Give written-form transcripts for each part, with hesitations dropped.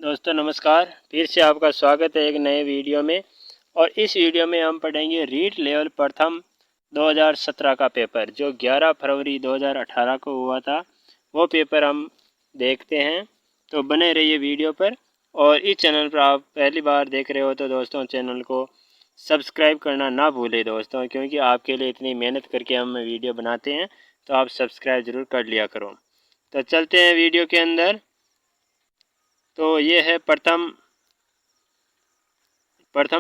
दोस्तों नमस्कार। फिर से आपका स्वागत है एक नए वीडियो में। और इस वीडियो में हम पढ़ेंगे रीट लेवल प्रथम 2017 का पेपर जो 11 फरवरी 2018 को हुआ था। वो पेपर हम देखते हैं, तो बने रहिए वीडियो पर। और इस चैनल पर आप पहली बार देख रहे हो तो दोस्तों चैनल को सब्सक्राइब करना ना भूलें दोस्तों, क्योंकि आपके लिए इतनी मेहनत करके हम वीडियो बनाते हैं, तो आप सब्सक्राइब ज़रूर कर लिया करो। तो चलते हैं वीडियो के अंदर। तो ये है प्रथम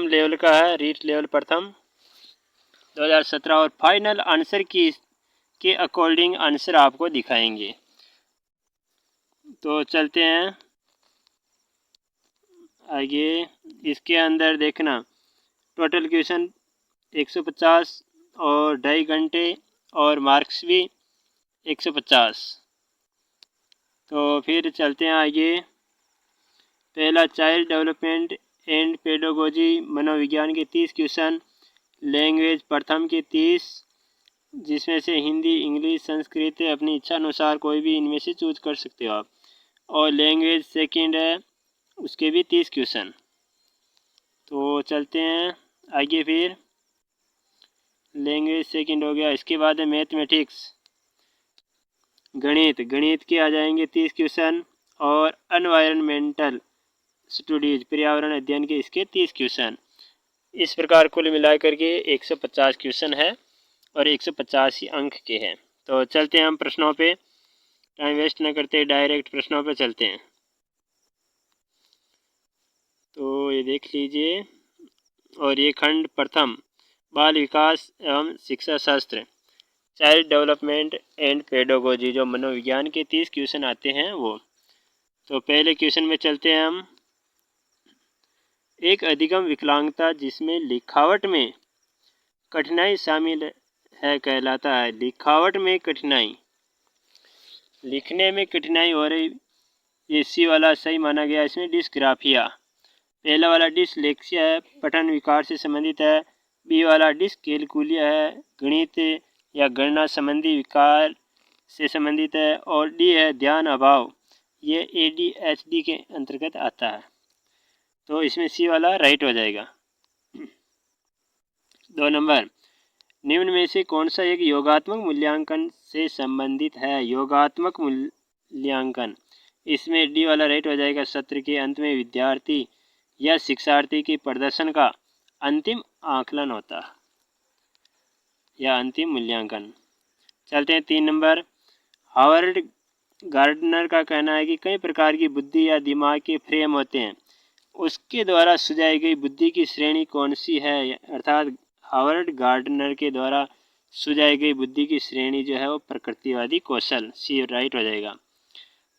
लेवल का है, रीट लेवल प्रथम 2017। और फाइनल आंसर के अकॉर्डिंग आंसर आपको दिखाएंगे। तो चलते हैं आगे। इसके अंदर देखना टोटल क्वेश्चन 150 और 2.5 घंटे और मार्क्स भी 150। तो फिर चलते हैं आगे। पहला चाइल्ड डेवलपमेंट एंड पेडागोजी मनोविज्ञान के 30 क्वेश्चन, लैंग्वेज प्रथम के 30, जिसमें से हिंदी, इंग्लिश, संस्कृत अपनी इच्छा अनुसार कोई भी इनमें से चूज कर सकते हो आप। और लैंग्वेज सेकंड है, उसके भी 30 क्वेश्चन। तो चलते हैं आगे। फिर लैंग्वेज सेकंड हो गया। इसके बाद है मैथमेटिक्स, गणित के आ जाएंगे 30 क्वेश्चन। और एनवायरनमेंटल स्टडीज पर्यावरण अध्ययन के इसके 30 क्वेश्चन। इस प्रकार कुल मिलाकर के 150 क्वेश्चन है और 150 ही अंक के हैं। तो चलते हैं हम प्रश्नों पे, टाइम वेस्ट न करते डायरेक्ट प्रश्नों पे चलते हैं। तो ये देख लीजिए। और ये खंड प्रथम बाल विकास एवं शिक्षा शास्त्र, चाइल्ड डेवलपमेंट एंड पेडागोजी, जो मनोविज्ञान के 30 क्वेश्चन आते हैं वो। तो पहले क्वेश्चन में चलते हैं हम। एक अधिगम विकलांगता जिसमें लिखावट में कठिनाई शामिल है कहलाता है। लिखावट में कठिनाई, लिखने में कठिनाई हो रही, ये सी वाला सही माना गया। इसमें डिस्ग्राफिया, पहला वाला डिसलेक्सिया है, पठन विकार से संबंधित है। बी वाला डिसकैलकुलिया है, गणित या गणना संबंधी विकार से संबंधित है। और डी है ध्यान अभाव, ये ADHD के अंतर्गत आता है। तो इसमें सी वाला राइट हो जाएगा। 2 नंबर, निम्न में से कौन सा एक योगात्मक मूल्यांकन से संबंधित है। योगात्मक मूल्यांकन, इसमें डी वाला राइट हो जाएगा। सत्र के अंत में विद्यार्थी या शिक्षार्थी के प्रदर्शन का अंतिम आकलन होता है या अंतिम मूल्यांकन। चलते हैं 3 नंबर। हावर्ड गार्डनर का कहना है कि कई प्रकार की बुद्धि या दिमाग के फ्रेम होते हैं, उसके द्वारा सुझाई गई बुद्धि की श्रेणी कौन सी है। अर्थात हावर्ड गार्डनर के द्वारा सुझाई गई बुद्धि की श्रेणी जो है वो प्रकृतिवादी कौशल, सी राइट हो जाएगा।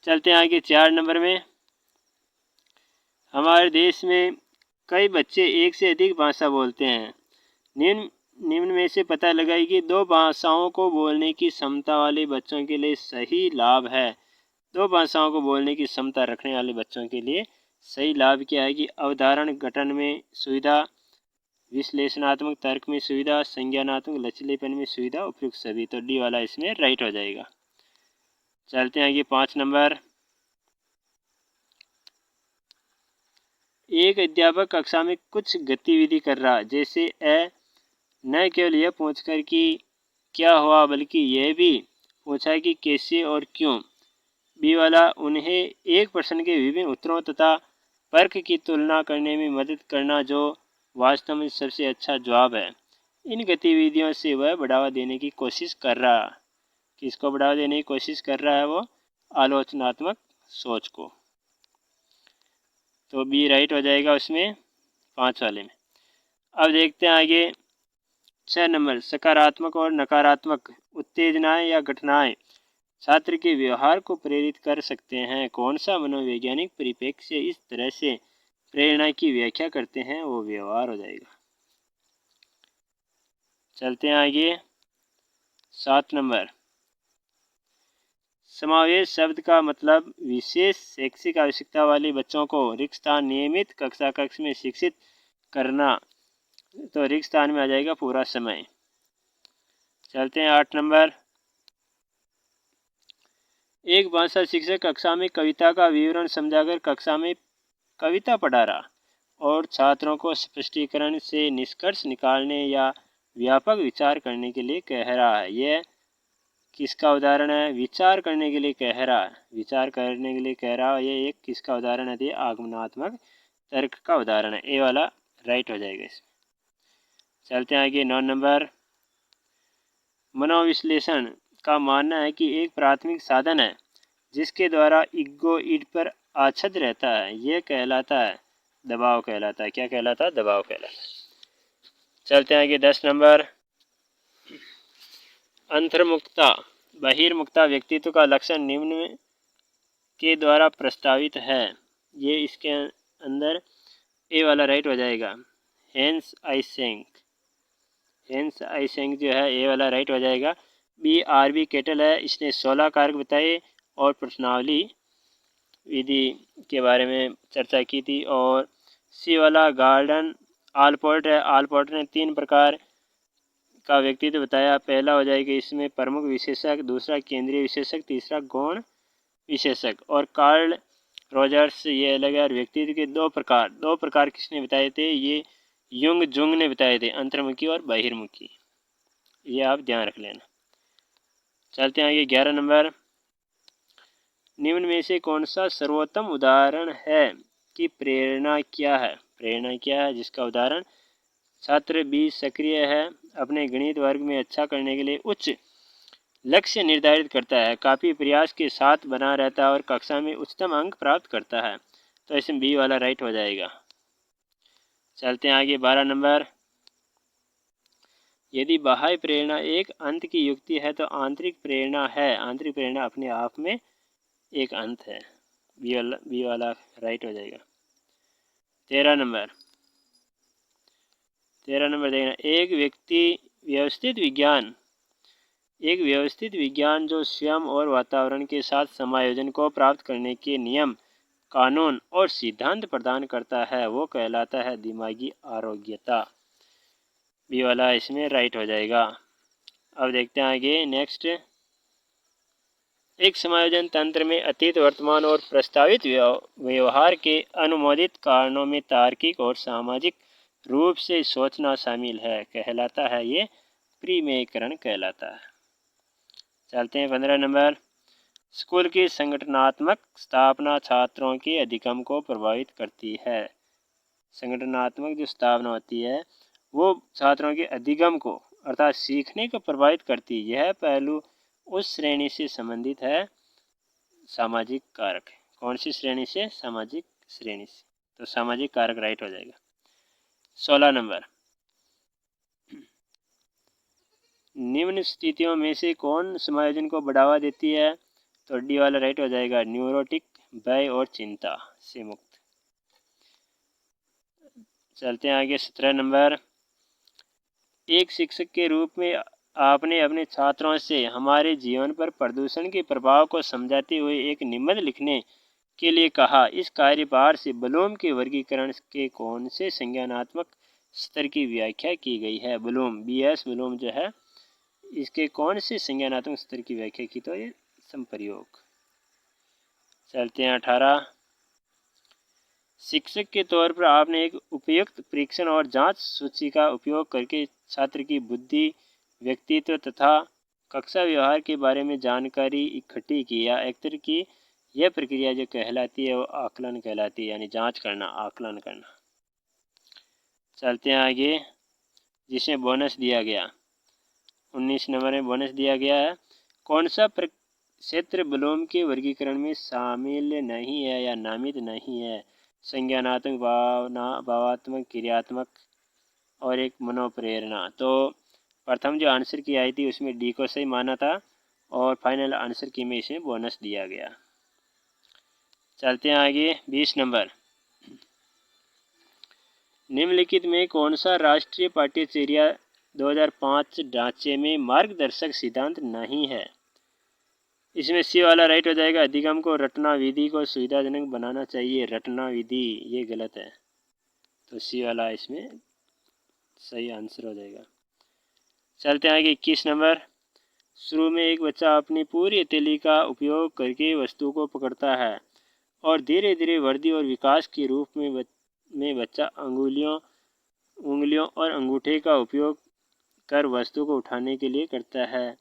चलते हैं आगे 4 नंबर में। हमारे देश में कई बच्चे एक से अधिक भाषा बोलते हैं। निम्न में से पता लगाइए कि 2 भाषाओं को बोलने की क्षमता वाले बच्चों के लिए सही लाभ है। 2 भाषाओं को बोलने की क्षमता रखने वाले बच्चों के लिए सही लाभ क्या है कि अवधारण गठन में सुविधा, विश्लेषणात्मक तर्क में सुविधा, संज्ञानात्मक लचीलेपन में सुविधा, उपयुक्त सभी। तो डी वाला इसमें राइट हो जाएगा। चलते हैं आगे 5 नंबर। एक अध्यापक कक्षा में कुछ गतिविधि कर रहा है, जैसे न केवल यह पूछकर कि क्या हुआ बल्कि यह भी पूछा कि कैसे और क्यों। बी वाला उन्हें एक प्रश्न के विभिन्न उत्तरों तथा तर्क की तुलना करने में मदद करना जो वास्तव में सबसे अच्छा जवाब है। इन गतिविधियों से वह बढ़ावा देने की कोशिश कर रहा है। किसको बढ़ावा देने की कोशिश कर रहा है वो? आलोचनात्मक सोच को। तो बी राइट हो जाएगा उसमें 5 वाले में। अब देखते हैं आगे 6 नंबर। सकारात्मक और नकारात्मक उत्तेजनाएं या घटनाएं छात्र के व्यवहार को प्रेरित कर सकते हैं। कौन सा मनोवैज्ञानिक परिप्रेक्ष्य इस तरह से प्रेरणा की व्याख्या करते हैं, वो व्यवहार हो जाएगा। चलते हैं आगे 7 नंबर। समावेश शब्द का मतलब विशेष शैक्षिक आवश्यकता वाले बच्चों को रिक्त स्थान नियमित कक्षा कक्ष में शिक्षित करना। तो रिक्त स्थान में आ जाएगा पूरा समय। चलते हैं 8 नंबर। एक भाषा शिक्षक कक्षा में कविता का विवरण समझाकर कक्षा में कविता पढ़ा रहा और छात्रों को स्पष्टीकरण से निष्कर्ष निकालने या व्यापक विचार करने के लिए कह रहा है। यह किसका उदाहरण है? विचार करने के लिए कह रहा है, विचार करने के लिए कह रहा है। ये एक किसका उदाहरण है? ये आगमनात्मक तर्क का उदाहरण है। ए वाला राइट हो जाएगा इसमें। चलते हैं आगे। 9 नंबर, मनोविश्लेषण का मानना है कि एक प्राथमिक साधन है जिसके द्वारा इगोइड पर आच्छादित रहता है, यह कहलाता है दबाव कहलाता है। क्या कहलाता है? दबाव कहलाता है। चलते हैं आगे। 10 नंबर, अंतर्मुखता बहिर्मुखता व्यक्तित्व का लक्षण निम्न के द्वारा प्रस्तावित है। ये इसके अंदर ए वाला राइट हो जाएगा। हेंस आइसेंक जो है ए वाला राइट हो जाएगा। B RB. केटल है, इसने 16 कारक बताए और प्रश्नावली विधि के बारे में चर्चा की थी। और सी वाला गार्डन आलपोर्ट है, आलपोर्ट ने 3 प्रकार का व्यक्तित्व बताया। पहला हो जाएगा इसमें प्रमुख विशेषक, दूसरा केंद्रीय विशेषक, तीसरा गौण विशेषक। और कार्ल रॉजर्स ये अलग है। और व्यक्तित्व के दो प्रकार किसने बताए थे? ये जुंग ने बताए थे, अंतर्मुखी और बहिर्मुखी। ये आप ध्यान रख लेना। चलते हैं आगे। 11 नंबर, निम्न में से कौन सा सर्वोत्तम उदाहरण है कि प्रेरणा क्या है? प्रेरणा क्या है जिसका उदाहरण? छात्र बी सक्रिय है, अपने गणित वर्ग में अच्छा करने के लिए उच्च लक्ष्य निर्धारित करता है, काफ़ी प्रयास के साथ बना रहता है और कक्षा में उच्चतम अंक प्राप्त करता है। तो इसमें बी वाला राइट हो जाएगा। चलते हैं आगे। 12 नंबर, यदि बाह्य प्रेरणा एक अंत की युक्ति है तो आंतरिक प्रेरणा अपने आप में एक अंत है। बी वाला राइट हो जाएगा। 13 नंबर देखना, एक व्यवस्थित विज्ञान जो स्वयं और वातावरण के साथ समायोजन को प्राप्त करने के नियम, कानून और सिद्धांत प्रदान करता है, वो कहलाता है दिमागी आरोग्यता। बी वाला इसमें राइट हो जाएगा। अब देखते हैं आगे। नेक्स्ट, एक समायोजन तंत्र में अतीत, वर्तमान और प्रस्तावित व्यवहार के अनुमोदित कारणों में तार्किक और सामाजिक रूप से सोचना शामिल है, कहलाता है ये प्रीमेयकरण कहलाता है। चलते हैं 15 नंबर, स्कूल की संगठनात्मक स्थापना छात्रों के अधिगम को प्रभावित करती है। संगठनात्मक जो स्थापना होती है वो छात्रों के अधिगम को अर्थात सीखने को प्रभावित करती है। यह पहलू उस श्रेणी से संबंधित है सामाजिक कारक। कौन सी श्रेणी से? सामाजिक श्रेणी से। तो सामाजिक कारक राइट हो जाएगा। 16 नंबर, निम्न स्थितियों में से कौन समायोजन को बढ़ावा देती है? तो डी वाला राइट हो जाएगा। न्यूरोटिक, भय और चिंता से मुक्त। चलते हैं आगे। 17 नंबर, एक शिक्षक के रूप में आपने अपने छात्रों से हमारे जीवन पर प्रदूषण के प्रभाव को समझाते हुए एक निबंध लिखने के लिए कहा। इस कार्यभार से ब्लूम के वर्गीकरण के कौन से संज्ञानात्मक स्तर की व्याख्या की गई है? ब्लूम, BS ब्लूम जो है, इसके कौन से संज्ञानात्मक स्तर की व्याख्या की? तो ये संप्रयोग। चलते हैं 18, शिक्षक के तौर पर आपने एक उपयुक्त परीक्षण और जांच सूची का उपयोग करके छात्र की बुद्धि, व्यक्तित्व तथा कक्षा व्यवहार के बारे में जानकारी इकट्ठी की या एकत्र की। यह प्रक्रिया जो कहलाती है वो आकलन कहलाती है, यानी जांच करना, आकलन करना। चलते हैं आगे, जिसमें बोनस दिया गया 19 नंबर में बोनस दिया गया है। कौन सा क्षेत्र ब्लूम के वर्गीकरण में शामिल नहीं है या नामित नहीं है? संज्ञानात्मक, भावात्मक, क्रियात्मक और एक मनोप्रेरणा। तो प्रथम जो आंसर की आई थी उसमें डी को सही माना था और फाइनल आंसर की में इसमें बोनस दिया गया। चलते हैं आगे। 20 नंबर, निम्नलिखित में कौन सा राष्ट्रीय पाठ्यचर्या 2005 ढांचे में मार्गदर्शक सिद्धांत नहीं है? इसमें सी वाला राइट हो जाएगा। अधिगम को रटना विधि को सुविधाजनक बनाना चाहिए। रटना विधि ये गलत है, तो सी वाला इसमें सही आंसर हो जाएगा। चलते हैं आगे। 21 नंबर, शुरू में एक बच्चा अपनी पूरी हथेली का उपयोग करके वस्तु को पकड़ता है और धीरे धीरे वृद्धि और विकास के रूप में बच्चा उंगलियों और अंगूठे का उपयोग कर वस्तु को उठाने के लिए करता है।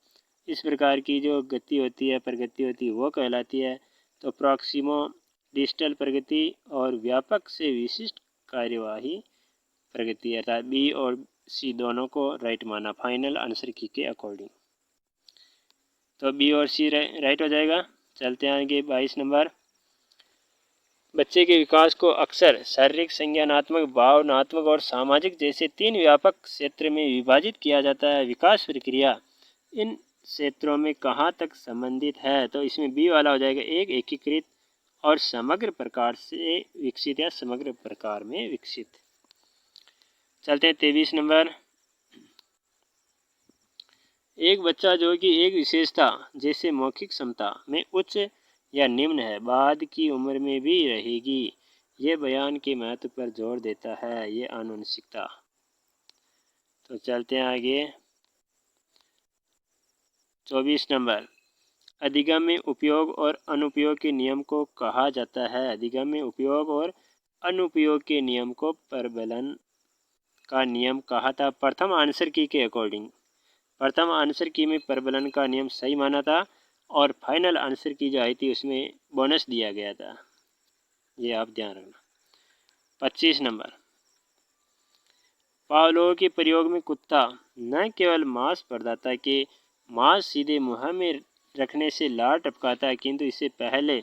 इस प्रकार की जो गति होती है, प्रगति होती है, वो कहलाती है। तो प्रॉक्सिमो डिजिटल प्रगति और व्यापक से विशिष्ट कार्यवाही प्रगति, अर्थात बी और सी दोनों को राइट माना फाइनल आंसर की के अकॉर्डिंग। तो बी और सी राइट हो जाएगा। चलते हैं आगे 22 नंबर। बच्चे के विकास को अक्सर शारीरिक, संज्ञानात्मक, भावनात्मक और सामाजिक जैसे 3 व्यापक क्षेत्र में विभाजित किया जाता है। विकास प्रक्रिया इन क्षेत्रों में कहाँ तक संबंधित है? तो इसमें बी वाला हो जाएगा। एक, एकीकृत और समग्र प्रकार से विकसित या समग्र प्रकार में विकसित। चलते हैं 23 नंबर। एक बच्चा जो कि एक विशेषता जैसे मौखिक क्षमता में उच्च या निम्न है, बाद की उम्र में भी रहेगी। ये बयान के महत्व पर जोर देता है। ये आनुवंशिकता। तो चलते हैं आगे 24 नंबर। अधिगम में उपयोग और अनुपयोग के नियम को कहा जाता है। अधिगम में उपयोग और अनुपयोग के नियम को प्रबलन का नियम कहा था। प्रथम आंसर की के अकॉर्डिंग प्रथम आंसर की में प्रबलन का नियम सही माना था और फाइनल आंसर की जो आई थी उसमें बोनस दिया गया था। ये आप ध्यान रखना। 25 नंबर। पावलोव के प्रयोग में कुत्ता न केवल मांस प्रदाता के मांस सीधे मुंह में रखने से लार टपकाता है, किंतु इससे पहले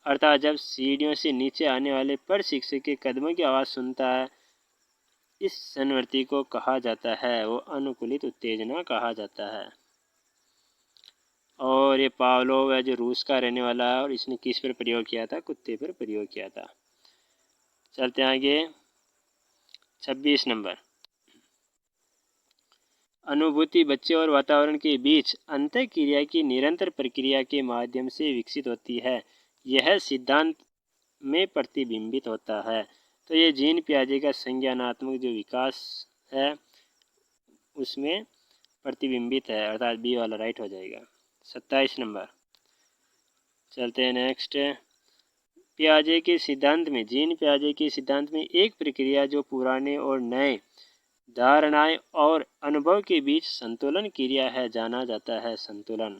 अर्थात जब सीढ़ियों से नीचे आने वाले प्रशिक्षक के कदमों की आवाज़ सुनता है, इस संवृत्ति को कहा जाता है, वो अनुकूलित उत्तेजना कहा जाता है। और ये पावलोव है जो रूस का रहने वाला है और इसने किस पर प्रयोग किया था? कुत्ते पर प्रयोग किया था। चलते हैं आगे 26 नंबर। अनुभूति बच्चे और वातावरण के बीच अंतःक्रिया की निरंतर प्रक्रिया के माध्यम से विकसित होती है। यह सिद्धांत में प्रतिबिंबित होता है। तो ये जीन पियाजे का संज्ञानात्मक जो विकास है उसमें प्रतिबिंबित है, अर्थात बी वाला राइट हो जाएगा। 27 नंबर। चलते हैं नेक्स्ट। पियाजे के सिद्धांत में जीन पियाजे के सिद्धांत में एक प्रक्रिया जो पुराने और नए धारणाएं और अनुभव के बीच संतुलन क्रिया है जाना जाता है। संतुलन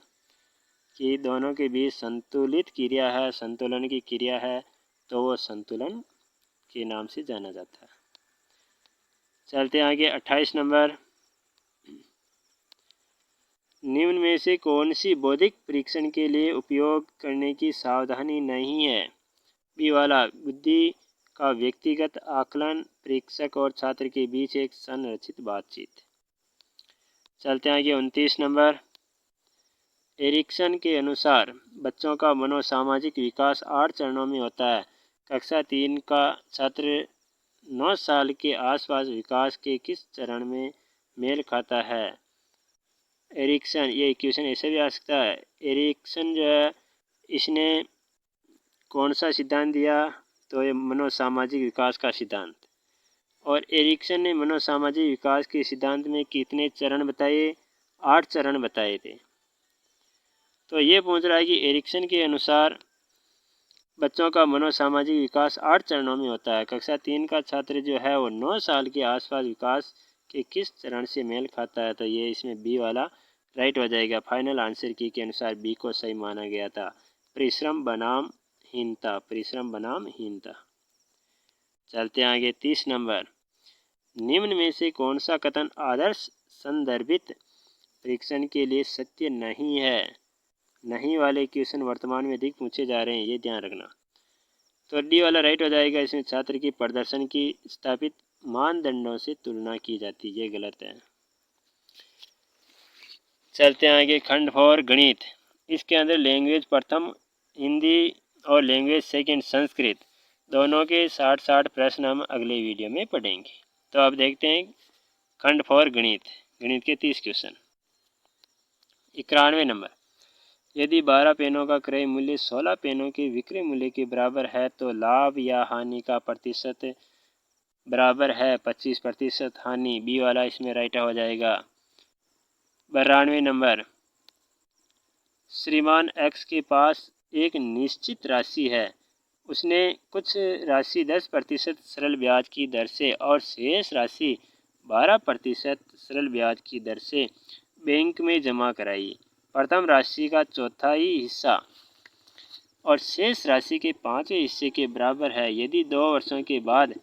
कि दोनों के बीच संतुलित क्रिया है, संतुलन की क्रिया है, तो वो संतुलन के नाम से जाना जाता है। चलते हैं आगे 28 नंबर। निम्न में से कौन सी बौद्धिक परीक्षण के लिए उपयोग करने की सावधानी नहीं है? बी वाला बुद्धि का व्यक्तिगत आकलन, परीक्षक और छात्र के बीच एक संरचित बातचीत। चलते हैं आगे 29 नंबर। एरिक्सन के अनुसार बच्चों का मनोसामाजिक विकास 8 चरणों में होता है। कक्षा 3 का छात्र 9 साल के आसपास विकास के किस चरण में मेल खाता है? एरिक्सन, ये क्वेश्चन ऐसे भी आ सकता है। एरिक्सन जो है इसने कौन सा सिद्धांत दिया? तो ये मनोसामाजिक विकास का सिद्धांत। और एरिक्सन ने मनोसामाजिक विकास के सिद्धांत में कितने चरण बताए? 8 चरण बताए थे। तो ये पूछ रहा है कि एरिक्सन के अनुसार बच्चों का मनोसामाजिक विकास 8 चरणों में होता है। कक्षा 3 का छात्र जो है वो 9 साल के आसपास विकास के किस चरण से मेल खाता है? तो ये इसमें बी वाला राइट हो जाएगा। फाइनल आंसर की के अनुसार बी को सही माना गया था। परिश्रम बनाम हीनता, परिश्रम बनाम हीनता। चलते हैं आगे 30 नंबर। निम्न में से कौन सा कथन आदर्श संदर्भित परीक्षण के लिए सत्य नहीं है? नहीं वाले क्वेश्चन वर्तमान में अधिक पूछे जा रहे हैं, ये ध्यान रखना। तो डी वाला राइट हो जाएगा। इसमें छात्र की प्रदर्शन की स्थापित मानदंडों से तुलना की जाती है, ये गलत है। चलते हैं आगे खंड 4 गणित। इसके अंदर लैंग्वेज प्रथम हिंदी और लैंग्वेज सेकंड संस्कृत दोनों के 60 प्रश्न हम अगले वीडियो में पढ़ेंगे। तो अब देखते हैं खंड 4 गणित। गणित के 30 क्वेश्चन। 91 नंबर। यदि 12 पेनों का क्रय मूल्य 16 पेनों के विक्रय मूल्य के बराबर है तो लाभ या हानि का प्रतिशत बराबर है 25%। हानि बी वाला इसमें राइट हो जाएगा। 92 नंबर। श्रीमान एक्स के पास एक निश्चित राशि है, उसने कुछ राशि 10% सरल ब्याज की दर से और शेष राशि 12% सरल ब्याज की दर से बैंक में जमा कराई। प्रथम राशि का चौथाई हिस्सा और शेष राशि के 5वें हिस्से के बराबर है। यदि 2 वर्षों के बाद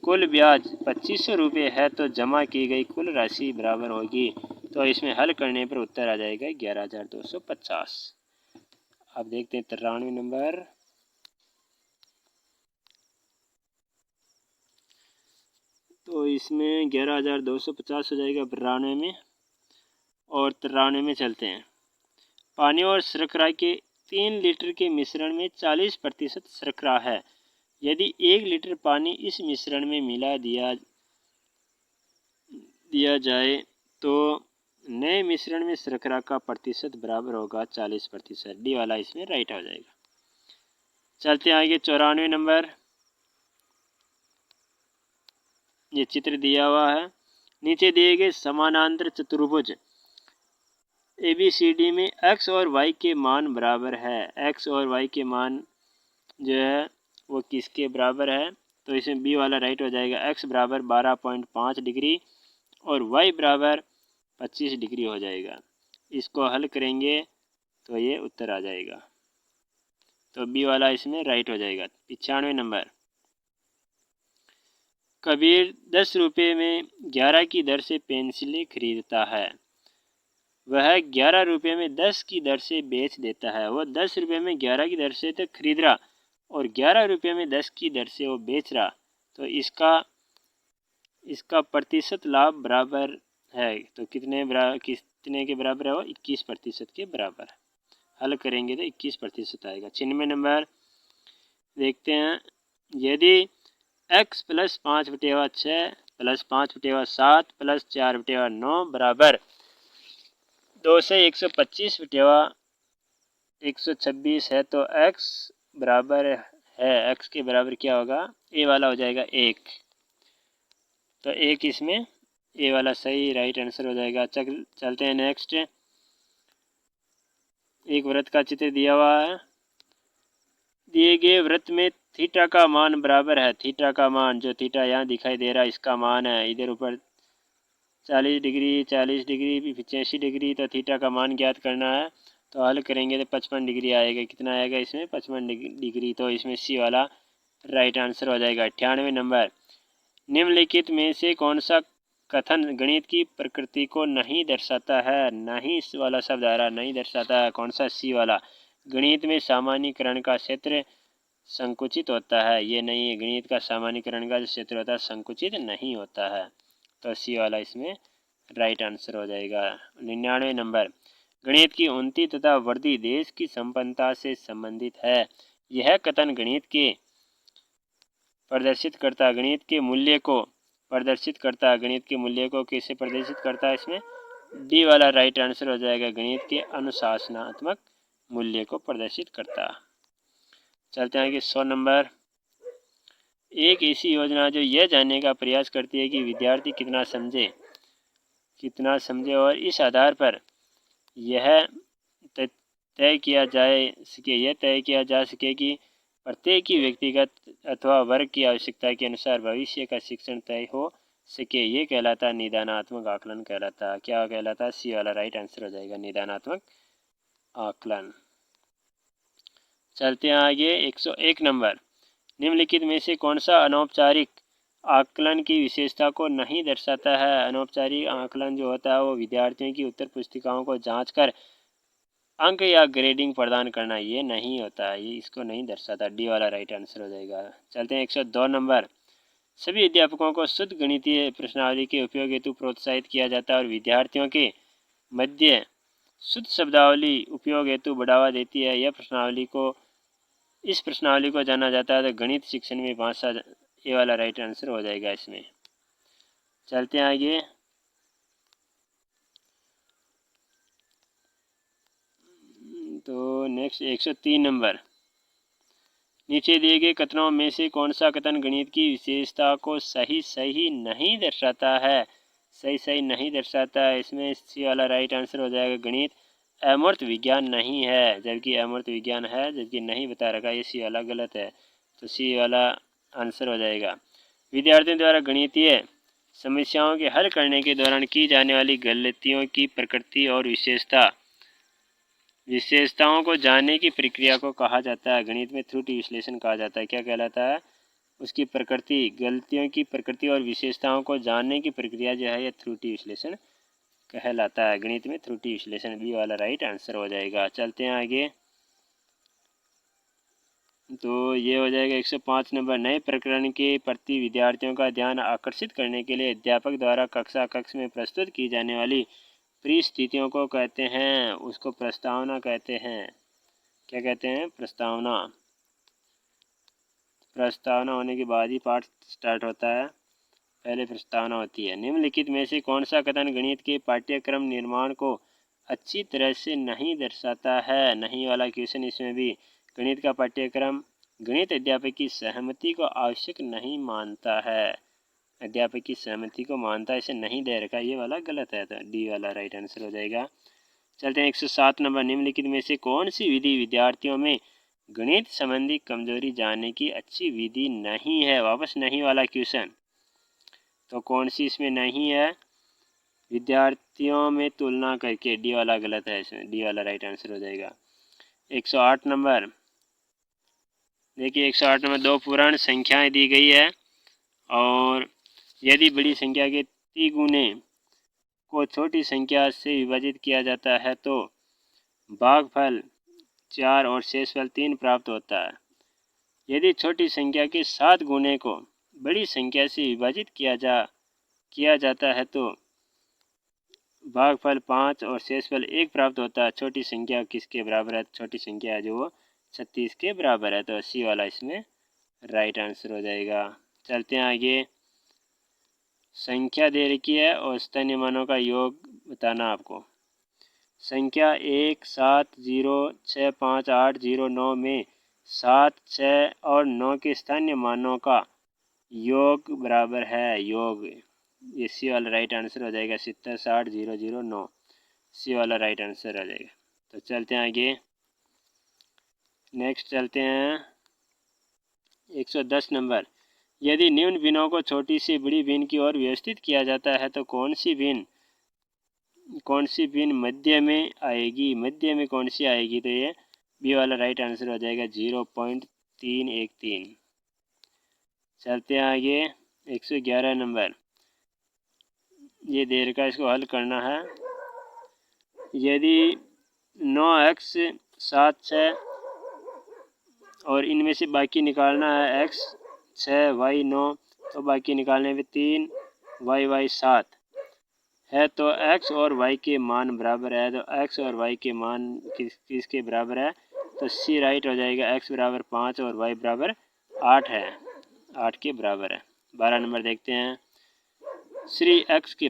कुल ब्याज 2500 रुपये है तो जमा की गई कुल राशि बराबर होगी। तो इसमें हल करने पर उत्तर आ जाएगा 11,250। अब देखते हैं 93 नंबर। तो इसमें 11,250 हो जाएगा 92 में, और 93 में चलते हैं। पानी और शर्करा के 3 लीटर के मिश्रण में 40% शर्करा है। यदि 1 लीटर पानी इस मिश्रण में मिला दिया जाए तो नए मिश्रण में शर्करा का प्रतिशत बराबर होगा 40%। डी वाला इसमें राइट हो जाएगा। चलते हैं आगे 94 नंबर। ये चित्र दिया हुआ है। नीचे दिए गए समानांतर चतुर्भुज ABCD में x और y के मान बराबर है। x और y के मान जो है वो किसके बराबर है? तो इसमें बी वाला राइट हो जाएगा। x बराबर 12.5 डिग्री और y बराबर 25 डिग्री हो जाएगा। इसको हल करेंगे तो ये उत्तर आ जाएगा। तो बी वाला इसमें राइट हो जाएगा। 95 नंबर। कबीर 10 रुपये में 11 की दर से पेंसिलें खरीदता है। वह 11 रुपये में 10 की दर से बेच देता है। वो 10 रुपये में 11 की दर से तो खरीद रहा और 11 रुपये में 10 की दर से वो बेच रहा। तो इसका प्रतिशत लाभ बराबर है। तो कितने के बराबर है? वो 21% के बराबर। हल करेंगे तो 21% आएगा। 96 नंबर देखते हैं। यदि x + 5/6 + 5/7 + 4/9 बराबर 2 से 125/126 है तो x बराबर है, x के बराबर क्या होगा? ए वाला हो जाएगा 1। तो 1 इसमें ए वाला सही राइट आंसर हो जाएगा। चलते हैं नेक्स्ट। एक वृत्त का चित्र दिया हुआ है। दिए गए वृत्त में थीटा का मान बराबर है। थीटा का मान जो थीटा यहाँ दिखाई दे रहा है इसका मान है इधर ऊपर 40 डिग्री 40 डिग्री 85 डिग्री। तो थीटा का मान ज्ञात करना है। तो हल करेंगे तो 55 डिग्री आएगा। कितना आएगा इसमें? 55 डिग्री। तो इसमें सी वाला राइट आंसर हो जाएगा। 98 नंबर। निम्नलिखित में से कौन सा कथन गणित की प्रकृति को नहीं दर्शाता है? नहीं वाला शब्द आ रहा, नहीं दर्शाता है। कौन सा? सी वाला। गणित में सामान्यीकरण का क्षेत्र संकुचित होता है। ये नहीं है। गणित का सामान्यीकरण का जो क्षेत्र होता है संकुचित नहीं होता है। तो सी वाला इसमें राइट आंसर हो जाएगा। 99 नंबर। गणित की उन्नति तथा वृद्धि देश की संपन्नता से संबंधित है। यह कथन गणित के प्रदर्शित करता गणित के मूल्य को प्रदर्शित करता। गणित के मूल्य को कैसे प्रदर्शित करता है? इसमें डी वाला राइट आंसर हो जाएगा। गणित के अनुशासनात्मक मूल्य को प्रदर्शित करता। चलते हैं आगे 100 नंबर। एक ऐसी योजना जो यह जानने का प्रयास करती है कि विद्यार्थी कितना समझे और इस आधार पर यह तय किया जा सके कि प्रत्येक की व्यक्तिगत अथवा वर्ग की आवश्यकता के अनुसार भविष्य का शिक्षण तय हो सके, ये कहलाता निदानात्मक आकलन कहलाता। क्या कहलाता? सी वाला राइट आंसर हो जाएगा। निदानात्मक आकलन। चलते हैं आगे 101 नंबर। निम्नलिखित में से कौन सा अनौपचारिक आकलन की विशेषता को नहीं दर्शाता है? अनौपचारिक आकलन जो होता है वो विद्यार्थियों की उत्तर पुस्तिकाओं को जांचकर अंक या ग्रेडिंग प्रदान करना, ये नहीं होता है। ये इसको नहीं दर्शाता। डी वाला राइट आंसर हो जाएगा। चलते हैं 102 नंबर। सभी अध्यापकों को शुद्ध गणितीय प्रश्नावली के उपयोग हेतु प्रोत्साहित किया जाता है और विद्यार्थियों के मध्य शुद्ध शब्दावली उपयोग हेतु बढ़ावा देती है। इस प्रश्नावली को जाना जाता है तो गणित शिक्षण में भाषा। ये वाला राइट आंसर हो जाएगा इसमें। चलते हैं आगे। तो नेक्स्ट 103 नंबर। नीचे दिए गए कथनों में से कौन सा कथन गणित की विशेषता को सही नहीं दर्शाता है? सही नहीं दर्शाता है। इसमें सी वाला राइट आंसर हो जाएगा। गणित अमूर्त विज्ञान नहीं है, जबकि अमूर्त विज्ञान है, जबकि नहीं बता रखा। ये सी वाला गलत है। तो सी वाला आंसर हो जाएगा। विद्यार्थियों द्वारा गणितीय समस्याओं के हल करने के दौरान की जाने वाली गलतियों की प्रकृति और विशेषताओं को जानने की प्रक्रिया को कहा जाता है, गणित में त्रुटि विश्लेषण कहा जाता है। क्या कहलाता है? उसकी प्रकृति, गलतियों की प्रकृति और विशेषताओं को जानने की प्रक्रिया जो है यह त्रुटि विश्लेषण कहलाता है। गणित में त्रुटि विश्लेषण बी वाला राइट आंसर हो जाएगा। चलते हैं आगे। तो ये हो जाएगा 105 नंबर। नए प्रकरण के प्रति विद्यार्थियों का ध्यान आकर्षित करने के लिए अध्यापक द्वारा कक्ष में प्रस्तुत की जाने वाली परिस्थितियों को कहते हैं, उसको प्रस्तावना कहते हैं। क्या कहते हैं? प्रस्तावना। प्रस्तावना होने के बाद ही पाठ स्टार्ट होता है, पहले प्रस्तावना होती है। निम्नलिखित में से कौन सा कथन गणित के पाठ्यक्रम निर्माण को अच्छी तरह से नहीं दर्शाता है? नहीं वाला क्वेश्चन इसमें भी। गणित का पाठ्यक्रम गणित अध्यापक की सहमति को आवश्यक नहीं मानता है। अध्यापक की सहमति को मानता है, इसे नहीं दे रखा, ये वाला गलत है, तो डी वाला राइट आंसर हो जाएगा। चलते हैं 107 नंबर। निम्नलिखित में से कौन सी विधि विद्यार्थियों में गणित संबंधी कमजोरी जानने की अच्छी विधि नहीं है? वापस नहीं वाला क्वेश्चन। तो कौन सी इसमें नहीं है? विद्यार्थियों में तुलना करके, डी वाला गलत है, इसमें डी वाला राइट आंसर हो जाएगा। 108 नंबर। देखिए 108 नंबर, दो पूर्ण संख्याएं दी गई है और यदि बड़ी संख्या के तिगुने को छोटी संख्या से विभाजित किया जाता है तो भागफल 4 और शेषफल 3 प्राप्त होता है। यदि छोटी संख्या के 7 गुने को बड़ी संख्या से विभाजित किया जाता है तो भागफल 5 और शेषफल 1 प्राप्त होता है। छोटी संख्या किसके बराबर है? छोटी संख्या है जो वो 36 के बराबर है, तो सी वाला इसमें राइट आंसर हो जाएगा। चलते हैं आगे। संख्या दे रखी है और स्थानीय मानों का योग बताना आपको। संख्या 1, 7, 0, 6, 5, 8, 0, 9 में 7, 6 और 9 के स्थानीय मानों का योग बराबर है। योग, ये सी वाला राइट आंसर हो जाएगा। 70, 60, 0, 0, 9, सी वाला राइट आंसर आ जाएगा। तो चलते हैं आगे। नेक्स्ट चलते हैं 110 नंबर। यदि निम्न भिन्नों को छोटी से बड़ी भिन्न की ओर व्यवस्थित किया जाता है तो कौन सी भिन्न मध्य में आएगी? मध्य में कौन सी आएगी? तो ये बी वाला राइट आंसर हो जाएगा, 0.313। चलते हैं आगे 111 नंबर। ये देर का, इसको हल करना है। यदि 9x 7 6 और इनमें से बाकी निकालना है x 6 y 9, तो बाकी निकालने में 3 y 7 है, तो x और y के मान बराबर है। तो x और y के मान किसके बराबर है? तो सी राइट हो जाएगा। x बराबर 5 और y बराबर 8 है, 8 के बराबर है। 12 नंबर देखते हैं। श्री x के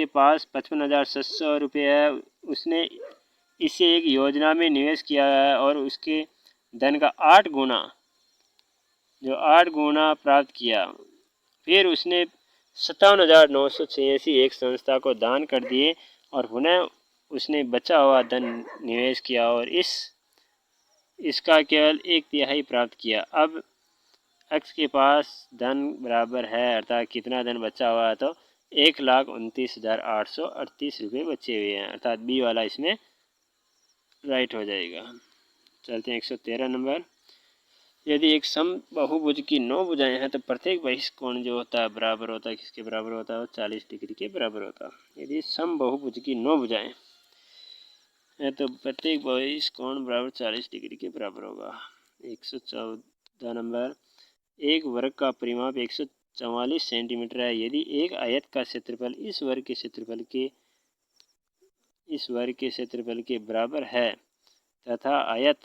पास 55,700 रुपये है। उसने इसे एक योजना में निवेश किया है और उसके धन का 8 गुना प्राप्त किया। फिर उसने 57,986 एक संस्था को दान कर दिए और पुनः उसने बचा हुआ धन निवेश किया और इसका केवल 1/3 प्राप्त किया। अब x के पास धन बराबर है, अर्थात कितना धन बचा हुआ है? तो 1,29,838 रुपये बचे हुए हैं, अर्थात बी वाला इसमें राइट हो जाएगा। चलते हैं 113 नंबर। यदि एक समबाहुभुज की 9 भुजाएं हैं तो प्रत्येक बहिष्कोण जो होता है बराबर होता है, किसके बराबर होता है? 40 डिग्री के बराबर होता है। यदि समबाहुभुज की 9 भुजाएं हैं तो प्रत्येक बहिष्कोण बराबर 40 डिग्री के बराबर होगा। 114 नंबर। एक वर्ग का परिमाप 144 सेंटीमीटर है। यदि एक आयत का क्षेत्रफल इस वर्ग के क्षेत्रफल के बराबर है तथा आयत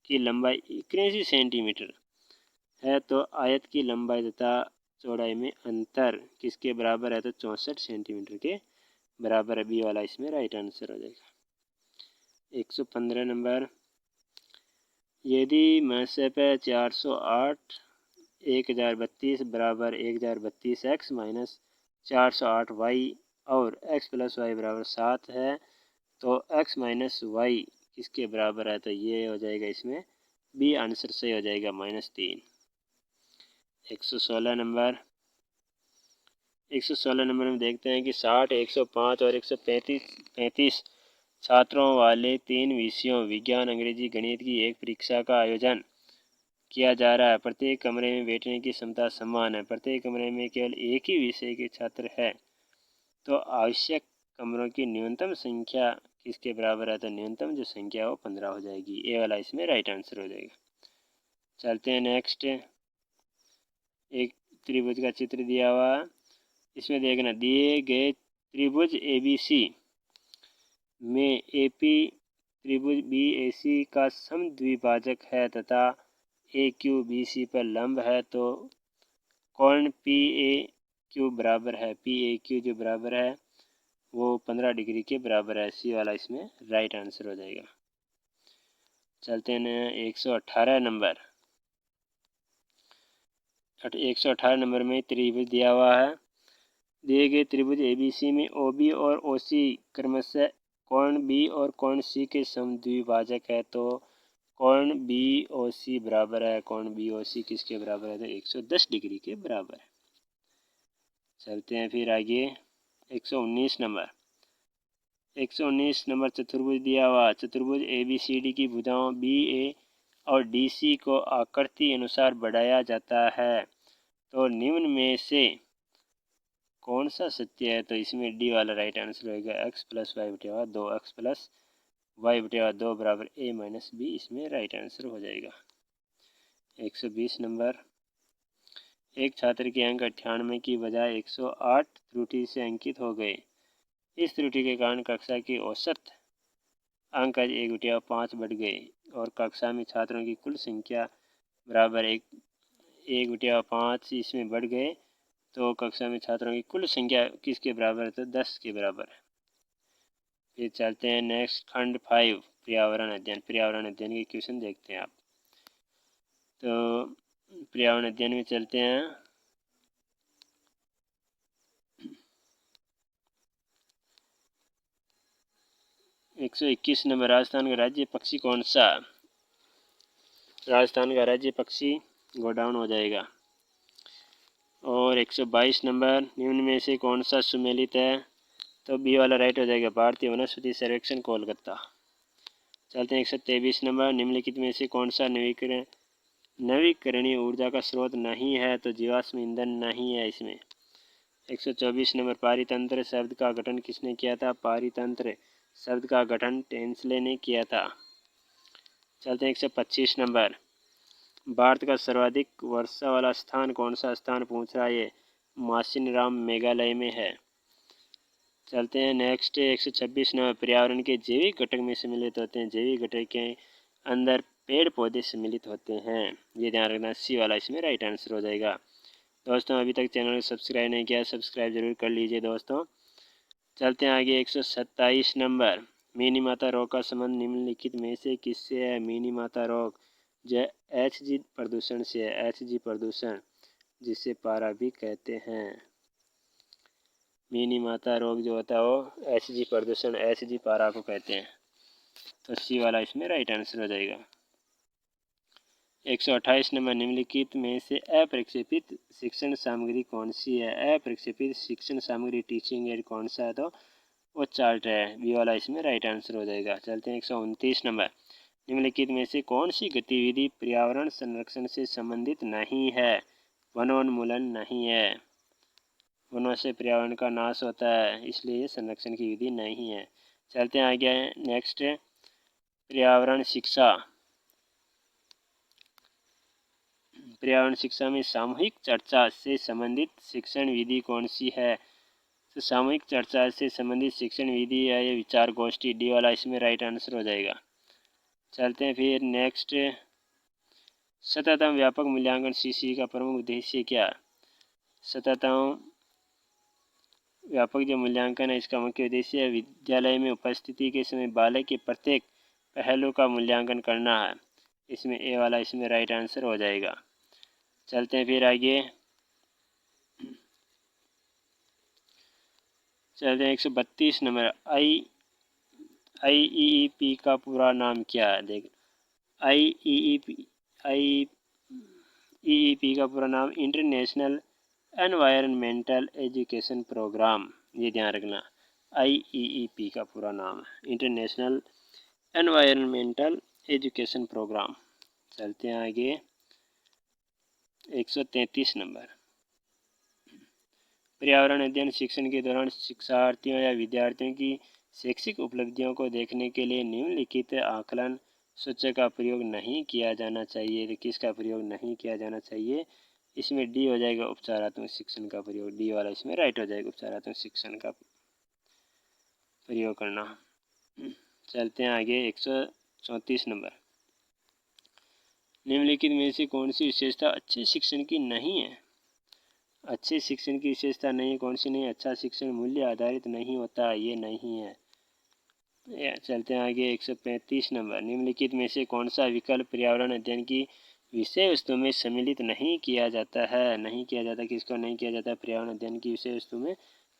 की लंबाई 81 सेंटीमीटर है तो आयत की लंबाई तथा चौड़ाई में अंतर किसके बराबर है? तो 64 सेंटीमीटर के बराबर है। बी वाला इसमें राइट आंसर हो जाएगा। 115 नंबर। यदि मसप 408 1032 बराबर 1032 x माइनस 408 y और x प्लस वाई बराबर 7 है तो x माइनस वाई किसके बराबर है? तो ये हो जाएगा इसमें बी आंसर सही हो जाएगा -3। 116 नंबर 116 नंबर में देखते हैं कि 60, 105 और 135 छात्रों वाले 3 विषयों विज्ञान, अंग्रेजी, गणित की एक परीक्षा का आयोजन किया जा रहा है। प्रत्येक कमरे में बैठने की क्षमता समान है। प्रत्येक कमरे में केवल एक ही विषय के छात्र हैं, तो आवश्यक कमरों की न्यूनतम संख्या किसके बराबर है? तो न्यूनतम जो संख्या है वो 15 हो जाएगी। ए वाला इसमें राइट आंसर हो जाएगा। चलते हैं नेक्स्ट। एक त्रिभुज का चित्र दिया हुआ, इसमें देखना दिए गए त्रिभुज ABC में AP त्रिभुज BAC का समद्विभाजक है तथा AQ BC पर लंब है, तो कोण PAQ बराबर है। PAQ जो बराबर है वो 15 डिग्री के बराबर है। सी वाला इसमें राइट आंसर हो जाएगा। चलते हैं 118 नंबर। 118 नंबर में त्रिभुज दिया हुआ है। दिए गए त्रिभुज ABC में OB और OC क्रमशः कोण B और कोण C के समद्विभाजक है, तो कोण BOC बराबर है। कोण BOC किसके बराबर है? तो 110 डिग्री के बराबर है। चलते हैं फिर आगे 119 नंबर। 119 नंबर चतुर्भुज दिया हुआ। चतुर्भुज ABCD की भुजाओं BA और DC को आकृति अनुसार बढ़ाया जाता है, तो निम्न में से कौन सा सत्य है? तो इसमें डी वाला राइट आंसर होगा। x प्लस वाई बटेवा 2 x प्लस वाई बटेवा 2 बराबर a माइनस बी, इसमें राइट आंसर हो जाएगा। 120 नंबर। एक छात्र के अंक 98 की बजाय 108 त्रुटि से अंकित हो गए। इस त्रुटि के कारण कक्षा की औसत अंक 1/5 बढ़ गए और कक्षा में छात्रों की कुल संख्या बराबर 1/5 इसमें बढ़ गए, तो कक्षा में छात्रों की कुल संख्या किसके बराबर है? तो 10 के बराबर है। फिर चलते हैं नेक्स्ट खंड 5 पर्यावरण अध्ययन। पर्यावरण अध्ययन के क्वेश्चन देखते हैं आप। तो पर्यावरण अध्ययन में चलते हैं। एक 121 नंबर। राजस्थान का राज्य पक्षी कौन सा? राजस्थान का राज्य पक्षी गोडाउन हो जाएगा। और 122 नंबर। निम्न में से कौन सा सुमेलित है? तो बी वाला राइट हो जाएगा। भारतीय वनस्पति सर्वेक्षण कोलकाता। चलते हैं 123 नंबर। निम्नलिखित में से कौन सा नवीकरणीय ऊर्जा का स्रोत नहीं है? तो जीवाश्म ईंधन नहीं है इसमें। 124 नंबर। पारितंत्र शब्द का गठन किसने किया था? पारितंत्र शब्द का गठन टेंसले ने किया था। चलते हैं 125 नंबर। भारत का सर्वाधिक वर्षा वाला स्थान कौन सा स्थान पूछ रहा है? ये मासिनराम मेघालय में है। चलते हैं नेक्स्ट 126 नंबर। पर्यावरण के जैविक घटक में सम्मिलित होते हैं। जैविक घटक के अंदर पेड़ पौधे सम्मिलित होते हैं, ये ध्यान रखना। सी वाला इसमें राइट आंसर हो जाएगा। दोस्तों अभी तक चैनल को सब्सक्राइब नहीं किया, सब्सक्राइब जरूर कर लीजिए दोस्तों। चलते हैं आगे 127 नंबर। मिनी माता रोग का संबंध निम्नलिखित में से किससे है? मिनी माता रोग जो HG प्रदूषण से है। HG प्रदूषण जिसे पारा भी कहते हैं। मिनी माता रोग जो होता है वो HG प्रदूषण, HG पारा को कहते हैं। तो सी वाला इसमें राइट आंसर हो जाएगा। 128 नंबर। निम्नलिखित में से अप्रक्षेपित शिक्षण सामग्री कौन सी है? अप्रक्षेपित शिक्षण सामग्री टीचिंग एड कौन सा है? तो वो चार्ट है। बी वाला इसमें राइट आंसर हो जाएगा। चलते हैं 129 नंबर। निम्नलिखित में से कौन सी गतिविधि पर्यावरण संरक्षण से संबंधित नहीं है? वनोन्मूलन नहीं है। वनों से पर्यावरण का नाश होता है, इसलिए ये संरक्षण की विधि नहीं है। चलते हैं आगे नेक्स्ट पर्यावरण शिक्षा। पर्यावरण शिक्षा में सामूहिक चर्चा से संबंधित शिक्षण विधि कौन सी है? तो सामूहिक चर्चा से संबंधित शिक्षण विधि है ये विचार गोष्ठी। डी वाला इसमें राइट आंसर हो जाएगा। चलते हैं फिर नेक्स्ट सततम व्यापक मूल्यांकन CC का प्रमुख उद्देश्य क्या? सततम व्यापक जो मूल्यांकन है इसका मुख्य उद्देश्य है विद्यालय में उपस्थिति के समय बालक के प्रत्येक पहलू का मूल्यांकन करना है। इसमें ए वाला इसमें राइट आंसर हो जाएगा। चलते हैं फिर आगे। चलते हैं 132 नंबर। IEEP का पूरा नाम क्या है? देख IEEP का पूरा नाम इंटरनेशनल एनवायरनमेंटल एजुकेशन प्रोग्राम, ये ध्यान रखना। IEEP का पूरा नाम है इंटरनेशनल एनवायरनमेंटल एजुकेशन प्रोग्राम। चलते हैं आगे 133 नंबर। पर्यावरण अध्ययन शिक्षण के दौरान शिक्षार्थियों या विद्यार्थियों की शैक्षिक उपलब्धियों को देखने के लिए निम्नलिखित आकलन सूचक का प्रयोग नहीं किया जाना चाहिए। तो किसका प्रयोग नहीं किया जाना चाहिए? इसमें डी हो जाएगा उपचारात्मक शिक्षण का प्रयोग। डी वाला इसमें राइट हो जाएगा, उपचारात्मक शिक्षण का प्रयोग करना। चलते हैं आगे 134 नंबर। निम्नलिखित में से कौन सी विशेषता अच्छे शिक्षण की नहीं है? अच्छे शिक्षण की विशेषता नहीं है, कौन सी नहीं? अच्छा शिक्षण मूल्य आधारित नहीं होता, ये नहीं है। चलते हैं आगे 135 नंबर। निम्नलिखित में से कौन सा विकल्प पर्यावरण अध्ययन की विषय वस्तु में सम्मिलित नहीं किया जाता है? नहीं किया जाता, किसको नहीं किया जाता? पर्यावरण अध्ययन की विषय वस्तु में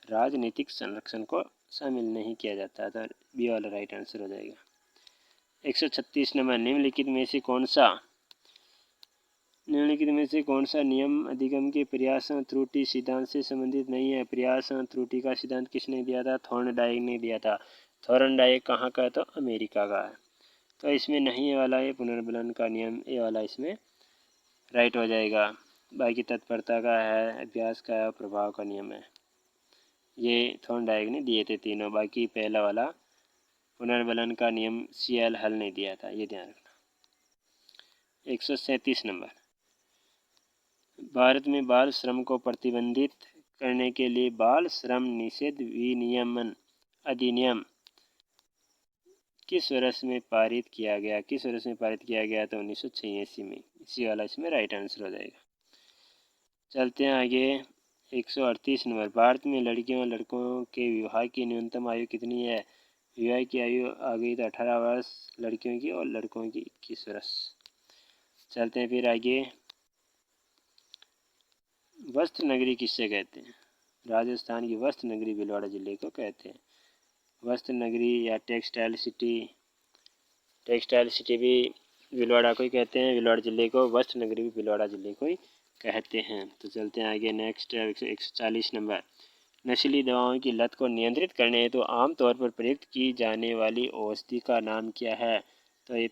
राजनीतिक संरक्षण को शामिल नहीं किया जाता। तो बी वाला राइट आंसर हो जाएगा। 136 नंबर। निम्नलिखित में से कौन सा नियम अधिगम के प्रयास त्रुटि सिद्धांत से संबंधित नहीं है? प्रयास त्रुटि का सिद्धांत किसने दिया था? थॉर्नडाइक ने दिया था। थॉर्नडाइक कहाँ का है? तो अमेरिका का है। तो इसमें नहीं वाला है पुनर्बलन का नियम, ए वाला इसमें राइट हो जाएगा। बाकी तत्परता का है, अभ्यास का है, प्रभाव का नियम है। ये थॉर्नडाइक ने दिए थे तीनों। बाकी पहला वाला पुनर्बलन का नियम CL हल ने दिया था, ये ध्यान रखना। 137 नंबर। भारत में बाल श्रम को प्रतिबंधित करने के लिए बाल श्रम निषेध विनियमन अधिनियम किस वर्ष में पारित किया गया? किस वर्ष में पारित किया गया? तो 1986 में। इसी वाला इसमें राइट आंसर हो जाएगा। चलते हैं आगे 138 नंबर। भारत में लड़कियों और लड़कों के विवाह की न्यूनतम आयु कितनी है? विवाह की आयु आ गई तो 18 वर्ष लड़कियों की और लड़कों की 21 वर्ष। चलते हैं फिर आगे। वस्त्र नगरी किससे कहते हैं? राजस्थान की वस्त्र नगरी भीलवाड़ा जिले को कहते हैं वस्त्र नगरी या टेक्सटाइल सिटी। टेक्सटाइल सिटी भी भीलवाड़ा को ही कहते हैं। भीलवाड़ा जिले को वस्त्र नगरी भी भीलवाड़ा जिले को ही कहते हैं। तो चलते हैं आगे नेक्स्ट 140 नंबर। नशीली दवाओं की लत को नियंत्रित करने हेतु आमतौर पर प्रयुक्त की जाने वाली औषधि का नाम क्या है? तो ये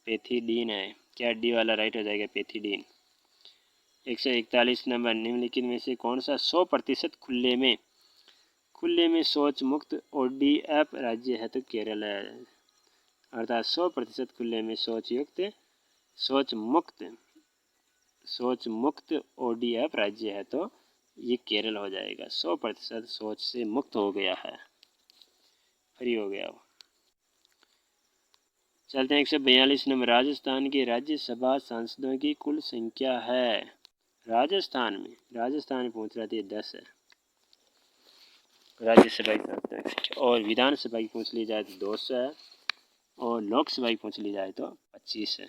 पेथिडीन है। क्या डी वाला राइट हो जाएगा? पेथिडीन। 141 नंबर। निम्नलिखित में से कौन सा 100% खुले में शौच मुक्त ODF राज्य है? तो केरल है। अर्थात 100% खुले में शौच मुक्त ODF राज्य है तो ये केरल हो जाएगा। 100% शौच से मुक्त हो गया है, फ्री हो गया वो। चलते हैं 142 नंबर। राजस्थान के राज्यसभा सांसदों की कुल संख्या है? राजस्थान में पूछ रहा था 10 है राज्यसभा की सांसदों की संख्या। और विधानसभा की पूछ ली जाए तो 200 है और लोकसभा की पूछ ली जाए तो 25 है।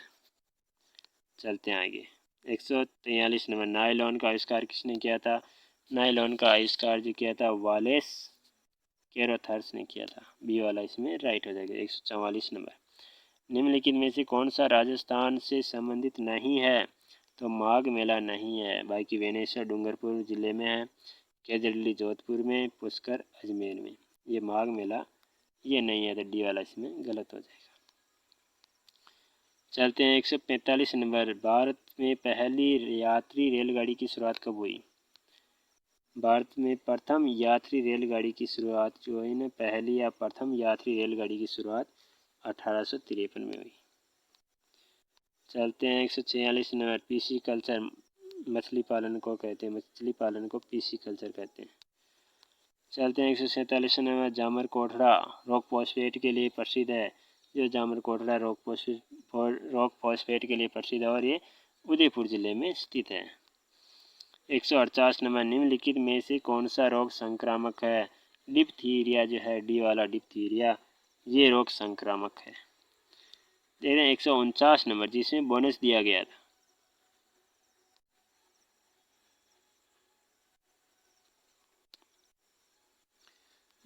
चलते हैं आगे 143 नंबर। नायलॉन का आविष्कार किसने किया था? नायलॉन का आविष्कार जो किया था वालेस कैरोथर्स ने किया था। बी वाला इसमें राइट हो जाएगा। 144 नंबर। निम्नलिखित में से कौन सा राजस्थान से संबंधित नहीं है? तो माघ मेला नहीं है। बाकी वेनेश्वर डूंगरपुर जिले में है, केजरली जोधपुर में, पुष्कर अजमेर में। ये माघ मेला ये नहीं है, तो डी वाला इसमें गलत हो जाएगा। चलते हैं 145 नंबर। भारत में पहली यात्री रेलगाड़ी की शुरुआत कब हुई? भारत में प्रथम यात्री रेलगाड़ी की शुरुआत जो है ना, पहली या प्रथम यात्री रेलगाड़ी की शुरुआत 1853 में हुई। चलते हैं 146 नंबर। पीसी कल्चर मछली पालन को कहते हैं, मछली पालन को पीसी कल्चर कहते हैं। चलते हैं 147 नंबर। जामर कोटड़ा रॉक फॉस्फेट के लिए प्रसिद्ध है। जो जामर कोटड़ा रॉक फॉस्फेट के लिए प्रसिद्ध है और ये उदयपुर जिले में स्थित है। 148 नंबर। निम्नलिखित में से कौन सा रोग संक्रामक है? डिप्थीरिया जो है, डी वाला डिप्थीरिया, ये रोग संक्रामक है। देख रहे हैं 149 नंबर जिसमें बोनस दिया गया था।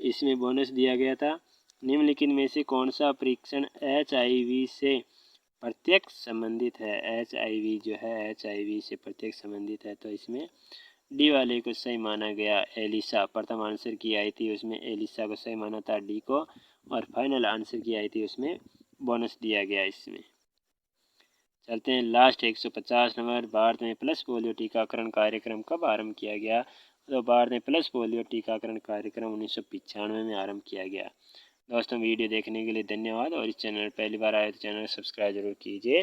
इसमें बोनस दिया गया था। निम्नलिखित में से कौन सा परीक्षण HIV से प्रत्यक्ष संबंधित है। HIV जो है HIV से प्रत्यक्ष संबंधित है, तो इसमें डी वाले को सही माना गया। एलिसा प्रथम आंसर की आई थी, उसमें एलिसा को सही माना था डी को, और फाइनल आंसर की आई थी उसमें बोनस दिया गया। इसमें चलते हैं लास्ट 150 नंबर। भारत में प्लस पोलियो टीकाकरण कार्यक्रम कब आरंभ किया गया? तो भारत में प्लस पोलियो टीकाकरण कार्यक्रम 1995 में आरंभ किया गया। दोस्तों वीडियो देखने के लिए धन्यवाद, और इस चैनल पहली बार आए तो चैनल सब्सक्राइब जरूर कीजिए।